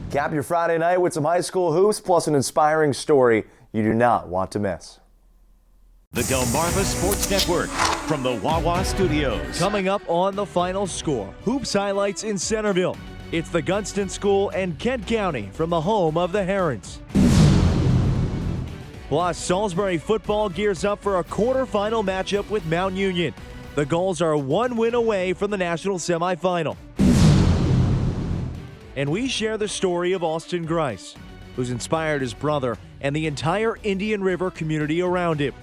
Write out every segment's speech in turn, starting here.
Cap your Friday night with some high school hoops plus an inspiring story you do not want to miss. The Delmarva Sports Network from the Wawa Studios. Coming up on The Final Score, hoops highlights in Centreville. It's the Gunston School and Kent County from the home of the Herons. Plus, Salisbury football gears up for a quarterfinal matchup with Mount Union. The Gulls are one win away from the national semifinal. And we share the story of Austin Grice, who's inspired his brother and the entire Indian River community around him.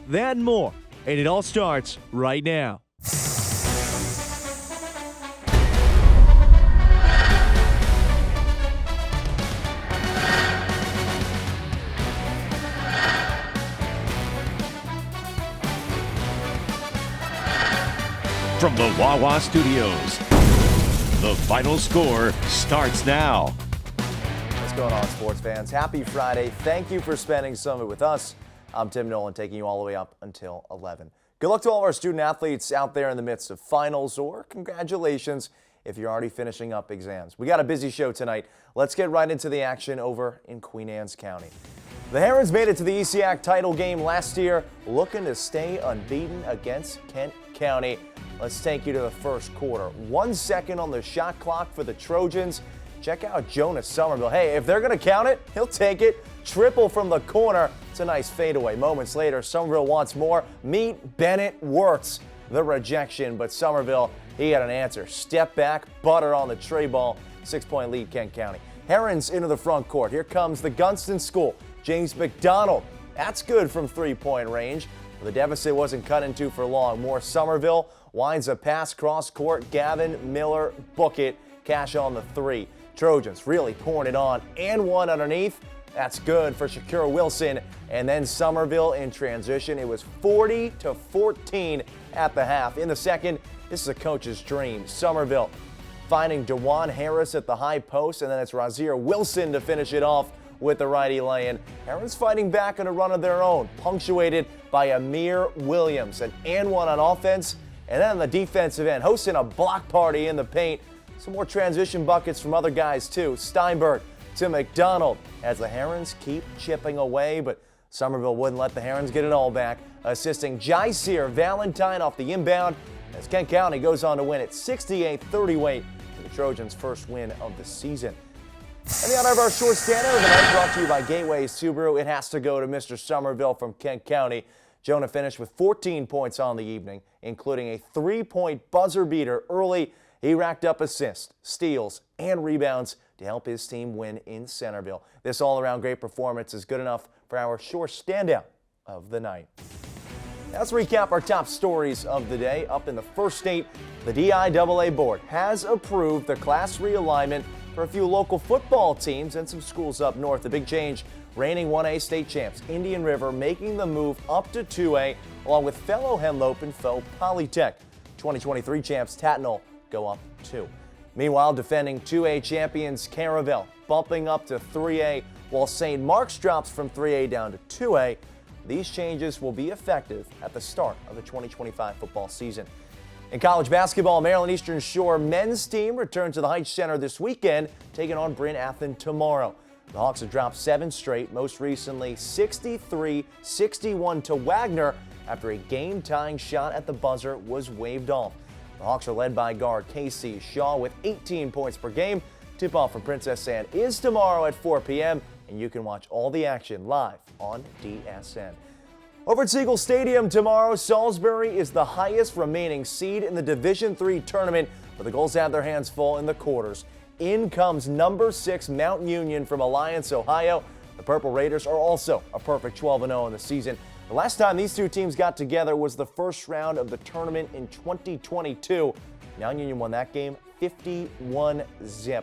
That and more, and it all starts right now. From the Wawa Studios, The Final Score starts now. What's going on, sports fans? Happy Friday. Thank you for spending some of it with us. I'm Tim Nolan, taking you all the way up until 11. Good luck to all of our student athletes out there in the midst of finals, or congratulations if you're already finishing up exams. We got a busy show tonight. Let's get right into the action over in Queen Anne's County. The Herons made it to the ESIAC title game last year, looking to stay unbeaten against Kent County. Let's take you to the first quarter. 1 second on the shot clock for the Trojans. Check out Jonas Somerville. Hey, if they're going to count it, he'll take it. Triple from the corner. It's a nice fadeaway. Moments later, Somerville wants more. Meet Bennett Wirtz. The rejection, but Somerville, he had an answer. Step back, butter on the tray ball. 6-point lead, Kent County. Herons into the front court. Here comes the Gunston School. James McDonald. That's good from three-point range. The deficit wasn't cut into for long. More Somerville winds a pass cross court. Gavin Miller book it. Cash on the three. Trojans really pouring it on and one underneath. That's good for Shakira Wilson. And then Somerville in transition. It was 40-14 at the half. In the second, this is a coach's dream. Somerville finding DeJuan Harris at the high post, and then it's Razir Wilson to finish it off with the righty lay-in. Herons fighting back on a run of their own, punctuated by Amir Williams. An and one on offense, and then on the defensive end, hosting a block party in the paint. Some more transition buckets from other guys too. Steinberg to McDonald as the Herons keep chipping away, but Somerville wouldn't let the Herons get it all back. Assisting Jaisir Valentine off the inbound as Kent County goes on to win it 68-38 for the Trojans' first win of the season. And the honor of our short standout of the night brought to you by Gateway Subaru. It has to go to Mr. Somerville from Kent County. Jonah finished with 14 points on the evening, including a 3-point buzzer beater early. He racked up assists, steals, and rebounds to help his team win in Centreville. This all-around great performance is good enough for our short standout of the night. Let's recap our top stories of the day. Up in the first state, the DIAA board has approved the class realignment for a few local football teams and some schools up north. The big change, reigning 1A state champs Indian River making the move up to 2A, along with fellow Henlope and Foe Polytech. 2023 champs Tatnall go up 2. Meanwhile, defending 2A champions Caravel bumping up to 3A, while St. Mark's drops from 3A down to 2A. These changes will be effective at the start of the 2025 football season. In college basketball, Maryland Eastern Shore men's team returns to the Heights Center this weekend, taking on Bryn Athyn tomorrow. The Hawks have dropped 7 straight, most recently 63-61 to Wagner after a game-tying shot at the buzzer was waved off. The Hawks are led by guard Casey Shaw with 18 points per game. Tip-off from Princess Anne is tomorrow at 4 p.m., and you can watch all the action live on DSN. Over at Siegel Stadium tomorrow, Salisbury is the highest remaining seed in the Division III tournament, but the Gulls have their hands full in the quarters. In comes number 6 Mount Union from Alliance, Ohio. The Purple Raiders are also a perfect 12-0 in the season. The last time these two teams got together was the first round of the tournament in 2022. Mount Union won that game 51-0.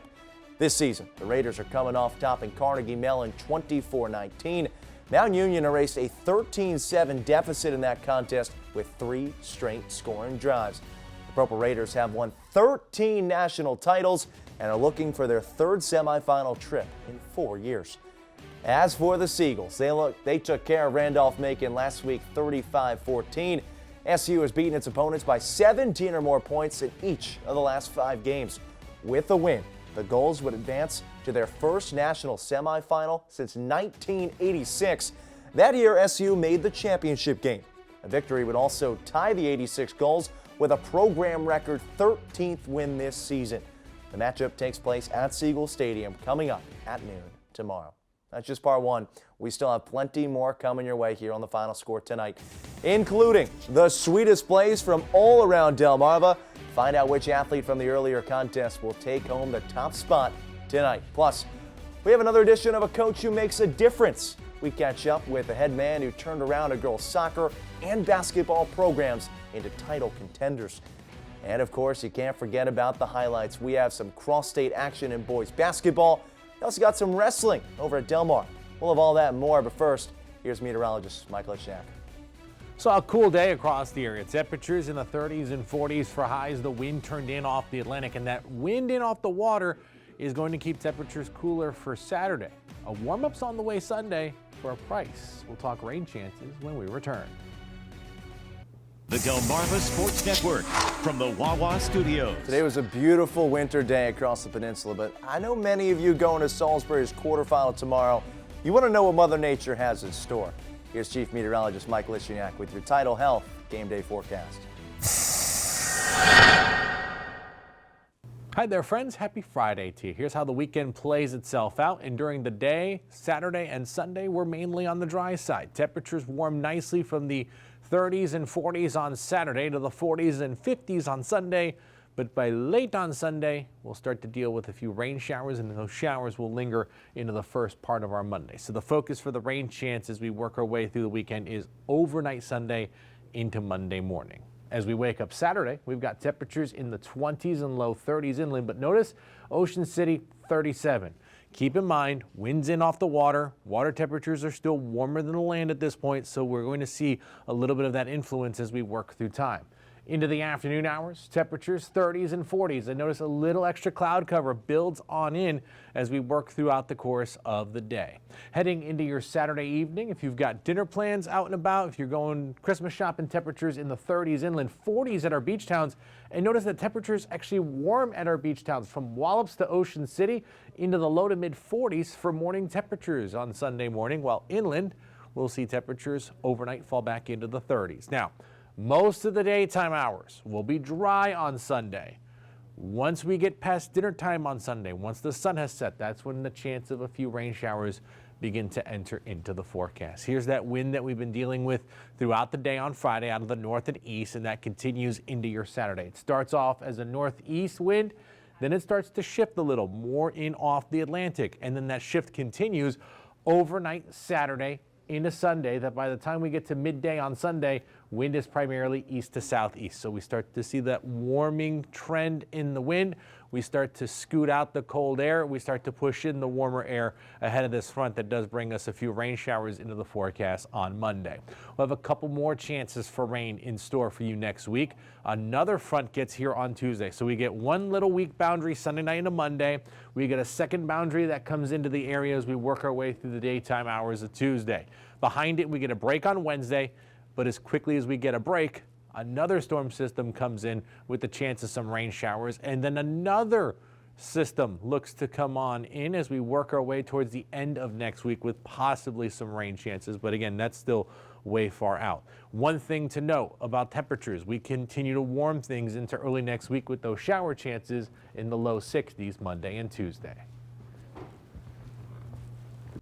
This season, the Raiders are coming off topping Carnegie Mellon 24-19. Mount Union erased a 13-7 deficit in that contest with 3 straight scoring drives. The Purple Raiders have won 13 national titles and are looking for their 3rd semifinal trip in 4 years. As for the Seagulls, they took care of Randolph-Macon last week 35-14. SU has beaten its opponents by 17 or more points in each of the last 5 games. With the win, The Gulls would advance to their first national semifinal since 1986. That year, SU made the championship game. A victory would also tie the '86 Gulls with a program record 13th win this season. The matchup takes place at Siegel Stadium coming up at noon tomorrow. That's just part one. We still have plenty more coming your way here on the Final Score tonight, including the sweetest plays from all around Delmarva. Find out which athlete from the earlier contest will take home the top spot tonight. Plus, we have another edition of A Coach Who Makes a Difference. We catch up with the head man who turned around a girls' soccer and basketball programs into title contenders. And of course, you can't forget about the highlights. We have some cross-state action in boys basketball. We also got some wrestling over at Del Mar. We'll have all that and more, but first, here's meteorologist Mike Lichniak. So a cool day across the area. Temperatures in the 30s and 40s for highs. The wind turned in off the Atlantic, and that wind in off the water is going to keep temperatures cooler for Saturday. A warm-up's on the way Sunday for a price. We'll talk rain chances when we return. The Delmarva Sports Network from the Wawa Studios. Today was a beautiful winter day across the peninsula, but I know many of you going to Salisbury's quarterfinal tomorrow. You want to know what Mother Nature has in store. Here's Chief Meteorologist Mike Lichniak with your Tidal Health game day forecast. Hi there, friends. Happy Friday to you. Here's how the weekend plays itself out. And during the day, Saturday and Sunday, we're mainly on the dry side. Temperatures warm nicely from the 30s and 40s on Saturday to the 40s and 50s on Sunday. But by late on Sunday, we'll start to deal with a few rain showers, and those showers will linger into the first part of our Monday. So the focus for the rain chance as we work our way through the weekend is overnight Sunday into Monday morning. As we wake up Saturday, we've got temperatures in the 20s and low 30s inland, but notice Ocean City 37. Keep in mind, winds in off the water. Water temperatures are still warmer than the land at this point, so we're going to see a little bit of that influence as we work through time. Into the afternoon hours, temperatures 30s and 40s. And notice a little extra cloud cover builds on in as we work throughout the course of the day. Heading into your Saturday evening, if you've got dinner plans out and about, if you're going Christmas shopping, temperatures in the 30s inland, 40s at our beach towns. And notice that temperatures actually warm at our beach towns from Wallops to Ocean City into the low to mid 40s for morning temperatures on Sunday morning, while inland we'll see temperatures overnight fall back into the 30s. Now, most of the daytime hours will be dry on Sunday. Once we get past dinner time on Sunday, once the sun has set, that's when the chance of a few rain showers begin to enter into the forecast. Here's that wind that we've been dealing with throughout the day on Friday out of the north and east, and that continues into your Saturday. It starts off as a northeast wind, then it starts to shift a little more in off the Atlantic, and then that shift continues overnight Saturday into Sunday, that by the time we get to midday on Sunday, wind is primarily east to southeast. So we start to see that warming trend in the wind. We start to scoot out the cold air. We start to push in the warmer air ahead of this front that does bring us a few rain showers into the forecast on Monday. We'll have a couple more chances for rain in store for you next week. Another front gets here on Tuesday. So we get one little weak boundary Sunday night into Monday. We get a second boundary that comes into the area as we work our way through the daytime hours of Tuesday. Behind it, we get a break on Wednesday, but as quickly as we get a break, another storm system comes in with the chance of some rain showers, and then another system looks to come on in as we work our way towards the end of next week with possibly some rain chances. But again, that's still way far out. One thing to note about temperatures, we continue to warm things into early next week with those shower chances in the low 60s Monday and Tuesday.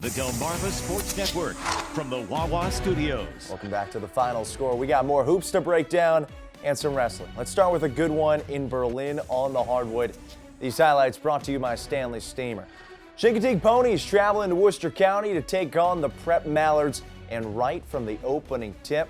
The Delmarva Sports Network from the Wawa Studios. Welcome back to the Final Score. We got more hoops to break down and some wrestling. Let's start with a good one in Berlin on the hardwood. These highlights brought to you by Stanley Steamer. Chincoteague Ponies traveling to Worcester County to take on the Prep Mallards, and right from the opening tip,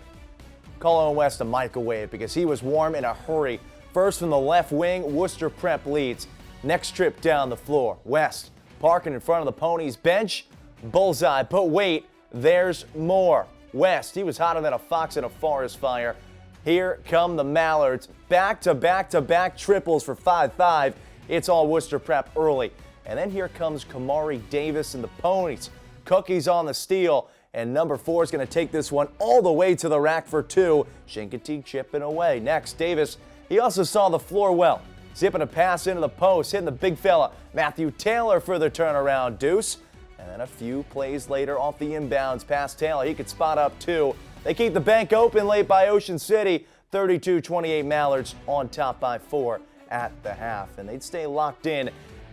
call on West a microwave because he was warm in a hurry. First from the left wing, Worcester Prep leads. Next trip down the floor, West parking in front of the Ponies bench. Bullseye, but wait, there's more. West, he was hotter than a fox in a forest fire. Here come the Mallards. Back-to-back-to-back triples for 5-5. It's all Worcester Prep early. And then here comes Kamari Davis and the Ponies. Cookies on the steal. And number 4 is going to take this one all the way to the rack for 2. Chincoteague chipping away. Next, Davis, he also saw the floor well. zipping a pass into the post, hitting the big fella Matthew Taylor for the turnaround deuce. And then a few plays later off the inbounds past Taylor, he could spot up two. They keep the bank open late by Ocean City. 32-28 Mallards on top by 4 at the half. And they'd stay locked in.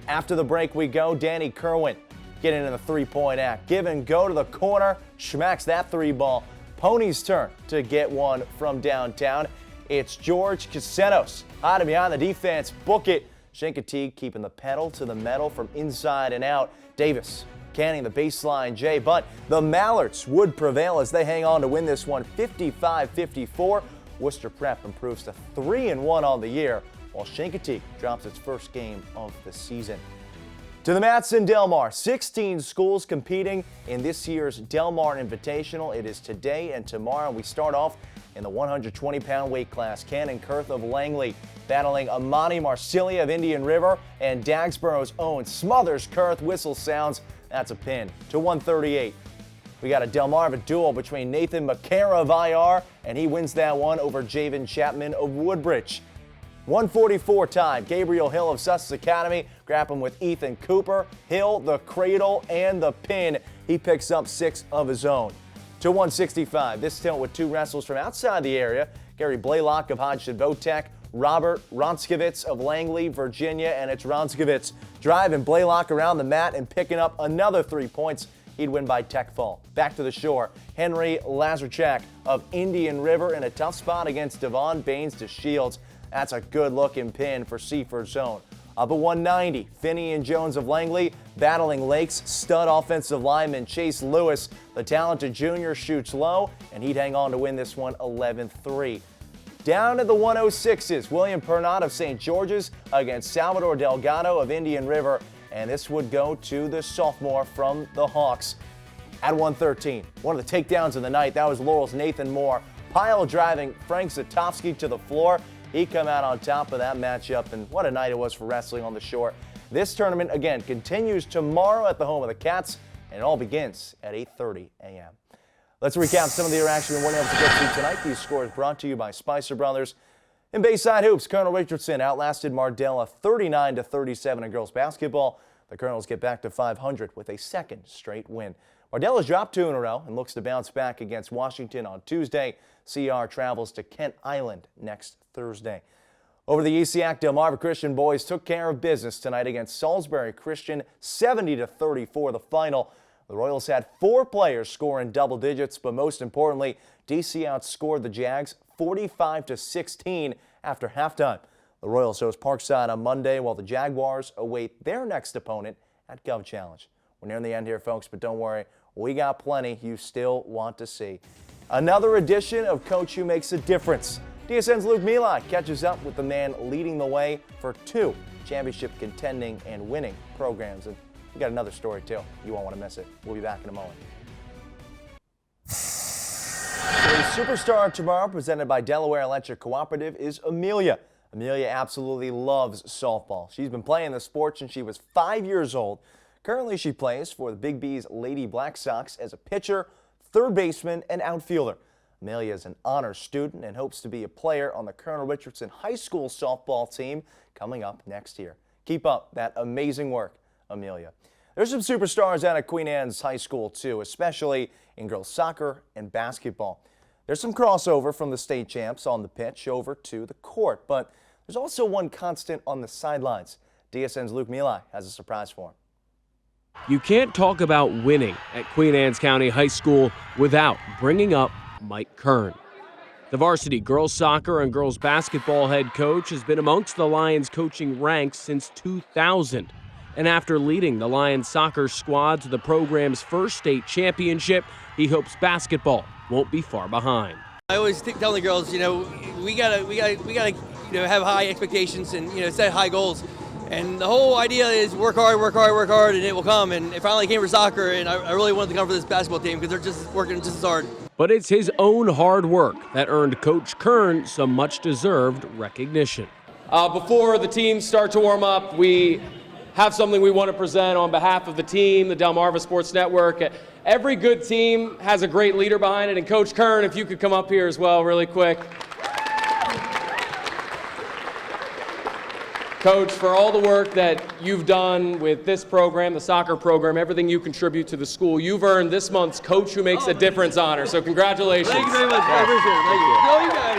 After the break we go. Danny Kerwin getting in the three-point act. Give and go to the corner. Schmacks that three ball. Pony's turn to get one from downtown. It's George Casenos hiding behind the defense. Book it. Chincoteague keeping the pedal to the metal from inside and out. Davis canning the baseline, Jay, but the Mallards would prevail as they hang on to win this one 55-54. Worcester Prep improves to 3-1 on the year, while Chincoteague drops its first game of the season. To the mats in Del Mar, 16 schools competing in this year's Del Mar Invitational. It is today and tomorrow. We start off in the 120-pound weight class. Cannon Kurth of Langley battling Amani Marsilia of Indian River, and Dagsboro's own Smothers Kurth. Whistle sounds. That's a pin to 138. We got a Delmarva duel between Nathan McCara of IR, and he wins that one over Javen Chapman of Woodbridge. 144 time. Gabriel Hill of Sussex Academy grappling with Ethan Cooper. Hill, the cradle, and the pin. He picks up 6 of his own. To 165. This tilt with 2 wrestlers from outside the area. Gary Blaylock of Hodgson Votek. Robert Ronskevitz of Langley, Virginia, and it's Ronskevitz driving Blaylock around the mat and picking up another 3 points. He'd win by tech fall. Back to the shore. Henry Lazarchak of Indian River in a tough spot against Devon Baines to Shields. That's a good-looking pin for Seaford Zone. Up at 190, Finney and Jones of Langley battling Lake's stud offensive lineman Chase Lewis. The talented junior shoots low, and he'd hang on to win this one 11-3. Down at the 106s, William Pernod of St. George's against Salvador Delgado of Indian River, and this would go to the sophomore from the Hawks. At 113, one of the takedowns of the night, that was Laurel's Nathan Moore, pile driving Frank Zatowski to the floor. He come out on top of that matchup, and what a night it was for wrestling on the shore. This tournament, again, continues tomorrow at the home of the Cats, and it all begins at 8:30 a.m. Let's recap some of the interaction we weren't able to get to tonight. These scores brought to you by Spicer Brothers. In Bayside Hoops, Colonel Richardson outlasted Mardella 39-37 in girls basketball. The Colonels get back to 500 with a second straight win. Mardella's dropped 2 in a row and looks to bounce back against Washington on Tuesday. CR travels to Kent Island next Thursday. Over the ESIAC, Delmarva Christian boys took care of business tonight against Salisbury Christian, 70-34 the final. The Royals had 4 players score in double digits, but most importantly, DC outscored the Jags 45-16 after halftime. The Royals host Parkside on Monday, while the Jaguars await their next opponent at Gov Challenge. We're nearing the end here, folks, but don't worry, we got plenty you still want to see. Another edition of Coach Who Makes a Difference. DSN's Luke Milai catches up with the man leading the way for 2 championship contending and winning programs. And we got another story, too. You won't want to miss it. We'll be back in a moment. So the superstar tomorrow, presented by Delaware Electric Cooperative, is Amelia. Amelia absolutely loves softball. She's been playing the sport since she was 5 years old. Currently, she plays for the Big B's Lady Black Sox as a pitcher, third baseman, and outfielder. Amelia is an honors student and hopes to be a player on the Colonel Richardson High School softball team coming up next year. Keep up that amazing work, Amelia. There's some superstars out at Queen Anne's High School, too, especially in girls soccer and basketball. There's some crossover from the state champs on the pitch over to the court, but there's also one constant on the sidelines. DSN's Luke Milai has a surprise for him. You can't talk about winning at Queen Anne's County High School without bringing up Mike Kearn. The varsity girls soccer and girls basketball head coach has been amongst the Lions coaching ranks since 2000. And after leading the Lions soccer squad to the program's first state championship, he hopes basketball won't be far behind. I always tell the girls, we gotta, have high expectations and set high goals. And the whole idea is work hard, and it will come. And it finally came for soccer, and I really wanted to come for this basketball team because they're just working just as hard. But it's his own hard work that earned Coach Kearn some much-deserved recognition. Before the teams start to warm up, we have something we want to present on behalf of the team, the Delmarva Sports Network. Every good team has a great leader behind it, and Coach Kearn, if you could come up here as well really quick. Coach, for all the work that you've done with this program, the soccer program, everything you contribute to the school, you've earned this month's Coach Who Makes a Difference honor. So congratulations. Thank you very much. I appreciate it. Thank you. Go you guys.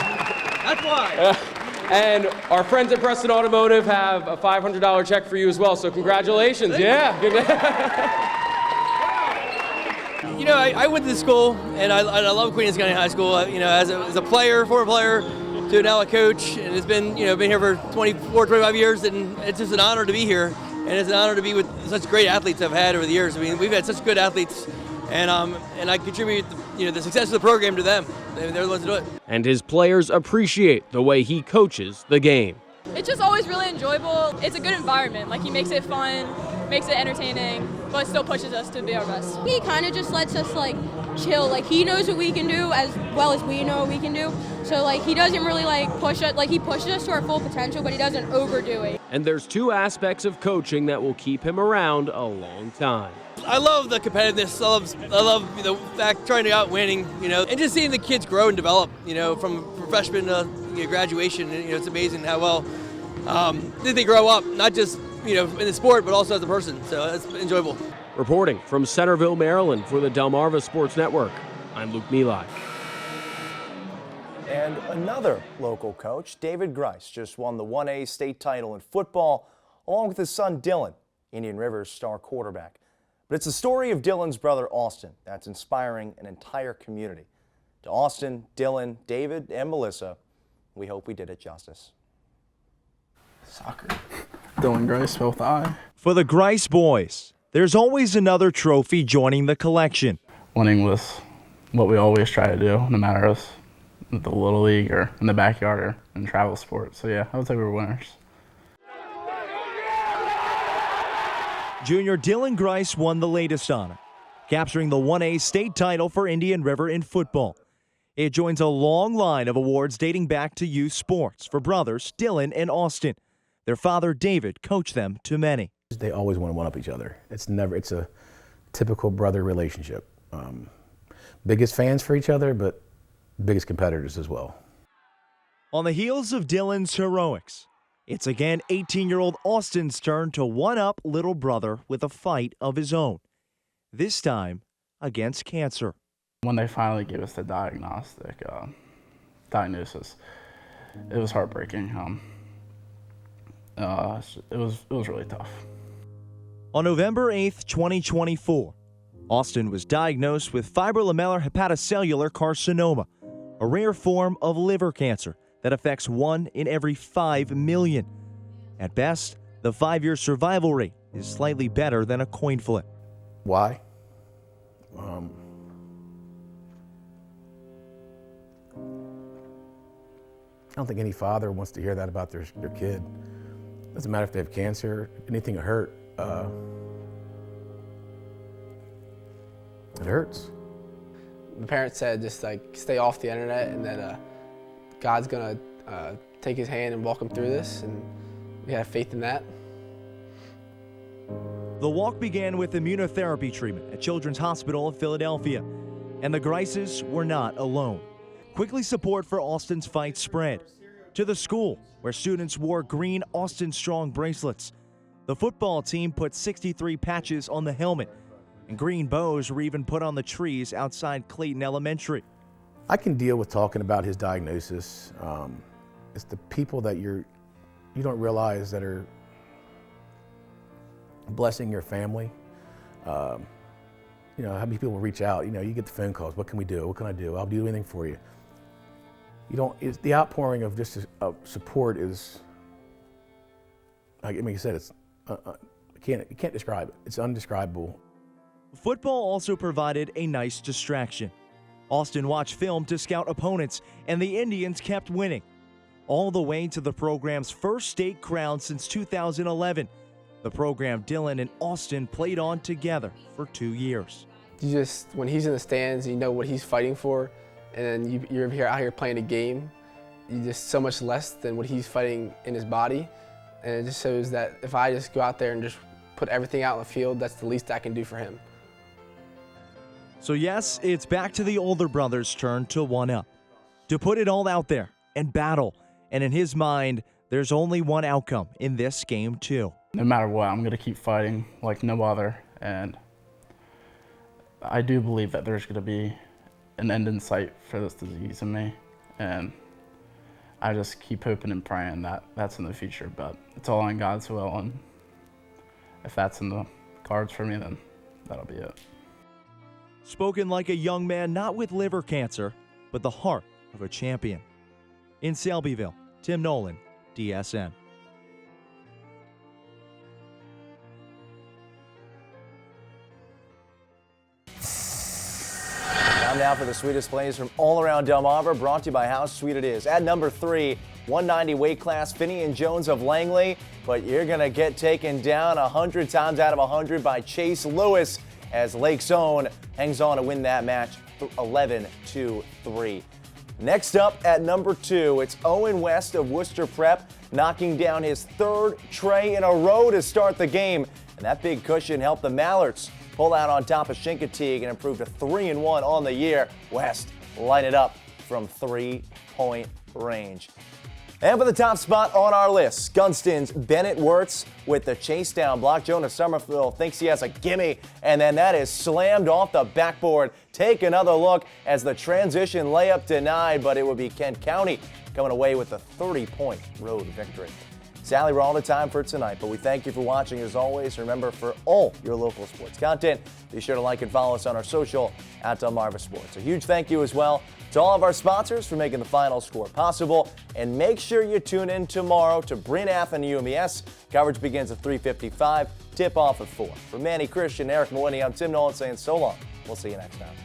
That's why. And our friends at Preston Automotive have a $500 check for you as well. So congratulations. Yeah. You know, I went to the school, and I love Queen Anne's County High School. You know, as a player, former player, to now a coach, and it's been, you know, been here for 24, 25 years, and it's just an honor to be here, and it's an honor to be with such great athletes I've had over the years. I mean, we've had such good athletes, and I contribute, you know, the success of the program to them. They're the ones to do it. And his players appreciate the way he coaches the game. It's just always really enjoyable. It's a good environment. Like, he makes it fun, makes it entertaining, but still pushes us to be our best. He kind of just lets us, like, chill. Like, he knows what we can do as well as we know what we can do. So, like, he doesn't really, like, push us. Like, he pushes us to our full potential, but he doesn't overdo it. And there's two aspects of coaching that will keep him around a long time. I love the competitiveness. I love the fact trying to go out winning, you know, and just seeing the kids grow and develop, you know, from freshman to graduation. You know, it's amazing how well they grow up, not just, you know, in the sport, but also as a person. So it's enjoyable. Reporting from Centreville, Maryland for the Delmarva Sports Network, I'm Luke Milai. And another local coach, David Grice, just won the 1A state title in football, along with his son Dylan, Indian River's star quarterback. But it's the story of Dylan's brother Austin that's inspiring an entire community. To Austin, Dylan, David, and Melissa, we hope we did it justice. Soccer. Dylan Grice, both I. For the Grice boys, there's always another trophy joining the collection. Winning was what we always try to do, no matter if the Little League or in the backyard or in travel sports. So yeah, I would say we were winners. Junior Dylan Grice won the latest honor, capturing the 1A state title for Indian River in football. It joins a long line of awards dating back to youth sports for brothers Dylan and Austin. Their father David coached them to many. They always want to one-up each other. It's a typical brother relationship. Biggest fans for each other, but biggest competitors as well. On the heels of Dylan's heroics, it's again 18-year-old Austin's turn to one-up little brother with a fight of his own, this time against cancer. When they finally gave us the diagnosis, it was heartbreaking. It was really tough. On November 8th, 2024, Austin was diagnosed with fibrolamellar hepatocellular carcinoma, a rare form of liver cancer that affects 1 in every 5 million. At best, the 5-year survival rate is slightly better than a coin flip. Why? I don't think any father wants to hear that about their kid. Doesn't matter if they have cancer, anything that hurt. It hurts. The parents said just like stay off the internet, and that God's gonna take his hand and walk him through this, and we have faith in that. The walk began with immunotherapy treatment at Children's Hospital of Philadelphia, and the Grices were not alone. Quickly, support for Austin's fight spread to the school, where students wore green Austin Strong bracelets. The football team put 63 patches on the helmet, and green bows were even put on the trees outside Clayton Elementary. I can deal with talking about his diagnosis. It's the people that you don't realize that are blessing your family. How many people reach out? You get the phone calls. What can we do? What can I do? I'll do anything for you. It's the outpouring of just support is, like you said, you can't describe it. It's undescribable. Football also provided a nice distraction. Austin watched film to scout opponents, and the Indians kept winning, all the way to the program's first state crown since 2011. The program Dylan and Austin played on together for 2 years. When he's in the stands, you know what he's fighting for, and then you're out here playing a game, you're just so much less than what he's fighting in his body. And it just shows that if I just go out there and just put everything out on the field, that's the least I can do for him. So yes, it's back to the older brother's turn to one-up, to put it all out there and battle. And in his mind, There's only one outcome in this game, too. No matter what, I'm going to keep fighting like no other. And I do believe that there's going to be an end in sight for this disease in me. And I just keep hoping and praying that that's in the future. But it's all in God's will. And if that's in the cards for me, then that'll be it. Spoken like a young man not with liver cancer, but the heart of a champion. In Selbyville, Tim Nolan, DSN. Time now for the sweetest plays from all around Delmarva, brought to you by How Sweet It Is. At number 3, 190 weight class, Finian Jones of Langley, but you're going to get taken down 100 times out of 100 by Chase Lewis as Lake's Own hangs on to win that match 11-3. Next up at number 2, it's Owen West of Worcester Prep, knocking down his 3rd tray in a row to start the game. And that big cushion helped the Mallards pull out on top of Chincoteague and improve to 3-1 on the year. West light it up from 3-point range. And for the top spot on our list, Gunston's Bennett Wirtz with the chase down block. Jonah Somerville thinks he has a gimme, and then that is slammed off the backboard. Take another look as the transition layup denied, but it would be Kent County coming away with a 30-point road victory. Sally, we're all out of time for tonight, but we thank you for watching as always. Remember, for all your local sports content, be sure to like and follow us on our social at Delmarva Sports. A huge thank you as well to all of our sponsors for making the final score possible. And make sure you tune in tomorrow to Bryn Ath and UMES. Coverage begins at 3:55, tip off at 4. For Manny Christian, Eric Maloney, I'm Tim Nolan saying so long. We'll see you next time.